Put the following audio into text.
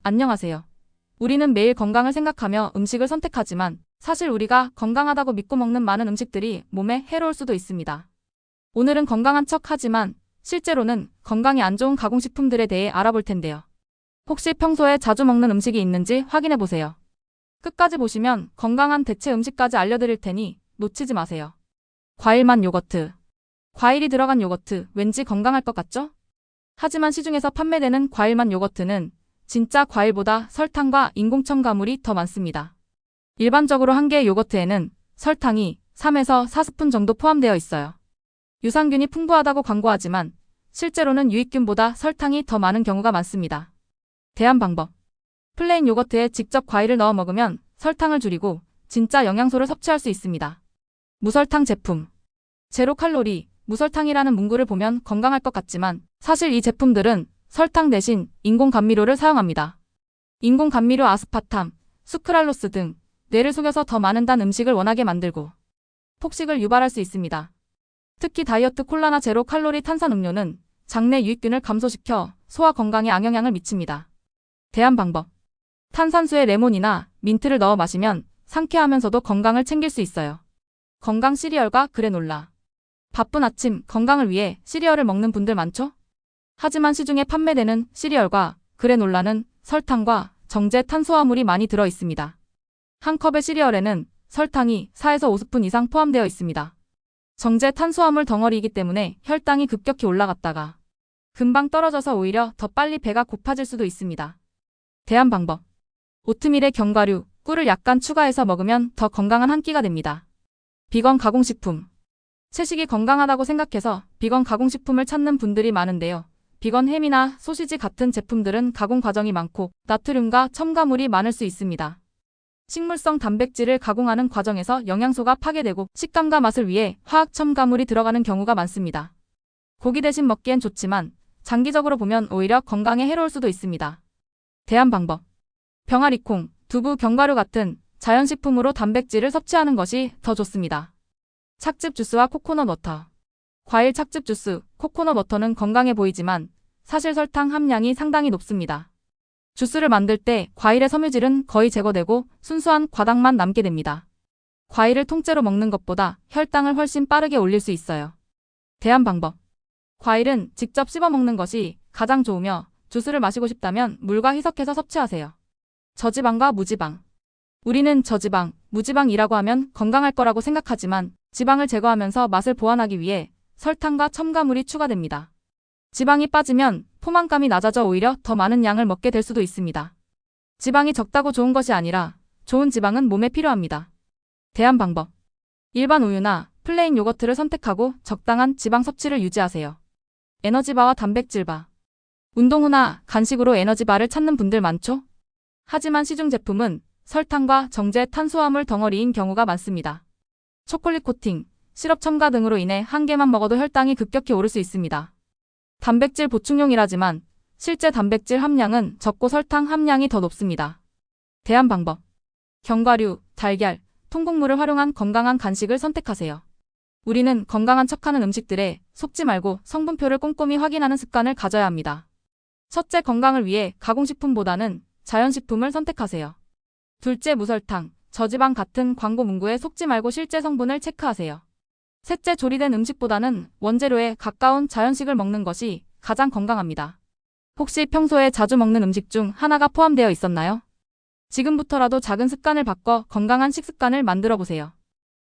안녕하세요. 우리는 매일 건강을 생각하며 음식을 선택하지만 사실 우리가 건강하다고 믿고 먹는 많은 음식들이 몸에 해로울 수도 있습니다. 오늘은 건강한 척 하지만 실제로는 건강에 안 좋은 가공식품들에 대해 알아볼 텐데요. 혹시 평소에 자주 먹는 음식이 있는지 확인해 보세요. 끝까지 보시면 건강한 대체 음식까지 알려드릴 테니 놓치지 마세요. 과일맛 요거트. 과일이 들어간 요거트 왠지 건강할 것 같죠? 하지만 시중에서 판매되는 과일맛 요거트는 진짜 과일보다 설탕과 인공 첨가물이 더 많습니다. 일반적으로 한 개의 요거트에는 설탕이 3에서 4스푼 정도 포함되어 있어요. 유산균이 풍부하다고 광고하지만 실제로는 유익균보다 설탕이 더 많은 경우가 많습니다. 대안 방법. 플레인 요거트에 직접 과일을 넣어 먹으면 설탕을 줄이고 진짜 영양소를 섭취할 수 있습니다. 무설탕 제품. 제로 칼로리, 무설탕이라는 문구를 보면 건강할 것 같지만 사실 이 제품들은 설탕 대신 인공 감미료를 사용합니다. 인공 감미료 아스파탐, 수크랄로스 등 뇌를 속여서 더 많은 단 음식을 원하게 만들고 폭식을 유발할 수 있습니다. 특히 다이어트 콜라나 제로 칼로리 탄산 음료는 장내 유익균을 감소시켜 소화 건강에 악영향을 미칩니다. 대안 방법. 탄산수에 레몬이나 민트를 넣어 마시면 상쾌하면서도 건강을 챙길 수 있어요. 건강 시리얼과 그래놀라. 바쁜 아침 건강을 위해 시리얼을 먹는 분들 많죠? 하지만 시중에 판매되는 시리얼과 그래놀라는 설탕과 정제 탄수화물이 많이 들어 있습니다. 한 컵의 시리얼에는 설탕이 4에서 5스푼 이상 포함되어 있습니다. 정제 탄수화물 덩어리이기 때문에 혈당이 급격히 올라갔다가 금방 떨어져서 오히려 더 빨리 배가 고파질 수도 있습니다. 대안 방법. 오트밀에 견과류, 꿀을 약간 추가해서 먹으면 더 건강한 한 끼가 됩니다. 비건 가공식품. 채식이 건강하다고 생각해서 비건 가공식품을 찾는 분들이 많은데요. 비건 햄이나 소시지 같은 제품들은 가공 과정이 많고 나트륨과 첨가물이 많을 수 있습니다. 식물성 단백질을 가공하는 과정에서 영양소가 파괴되고 식감과 맛을 위해 화학 첨가물이 들어가는 경우가 많습니다. 고기 대신 먹기엔 좋지만 장기적으로 보면 오히려 건강에 해로울 수도 있습니다. 대안 방법. 병아리콩, 두부, 견과류 같은 자연식품으로 단백질을 섭취하는 것이 더 좋습니다. 착즙 주스와 코코넛 워터. 과일 착즙 주스, 코코넛 워터는 건강해 보이지만 사실 설탕 함량이 상당히 높습니다. 주스를 만들 때 과일의 섬유질은 거의 제거되고 순수한 과당만 남게 됩니다. 과일을 통째로 먹는 것보다 혈당을 훨씬 빠르게 올릴 수 있어요. 대안 방법. 과일은 직접 씹어 먹는 것이 가장 좋으며 주스를 마시고 싶다면 물과 희석해서 섭취하세요. 저지방과 무지방. 우리는 저지방, 무지방이라고 하면 건강할 거라고 생각하지만 지방을 제거하면서 맛을 보완하기 위해 설탕과 첨가물이 추가됩니다. 지방이 빠지면 포만감이 낮아져 오히려 더 많은 양을 먹게 될 수도 있습니다. 지방이 적다고 좋은 것이 아니라 좋은 지방은 몸에 필요합니다. 대안 방법. 일반 우유나 플레인 요거트를 선택하고 적당한 지방 섭취를 유지하세요. 에너지바와 단백질바. 운동 후나 간식으로 에너지바를 찾는 분들 많죠? 하지만 시중 제품은 설탕과 정제 탄수화물 덩어리인 경우가 많습니다. 초콜릿 코팅, 시럽 첨가 등으로 인해 한 개만 먹어도 혈당이 급격히 오를 수 있습니다. 단백질 보충용이라지만 실제 단백질 함량은 적고 설탕 함량이 더 높습니다. 대안 방법. 견과류, 달걀, 통곡물을 활용한 건강한 간식을 선택하세요. 우리는 건강한 척하는 음식들에 속지 말고 성분표를 꼼꼼히 확인하는 습관을 가져야 합니다. 첫째, 건강을 위해 가공식품보다는 자연식품을 선택하세요. 둘째, 무설탕, 저지방 같은 광고 문구에 속지 말고 실제 성분을 체크하세요. 셋째, 조리된 음식보다는 원재료에 가까운 자연식을 먹는 것이 가장 건강합니다. 혹시 평소에 자주 먹는 음식 중 하나가 포함되어 있었나요? 지금부터라도 작은 습관을 바꿔 건강한 식습관을 만들어 보세요.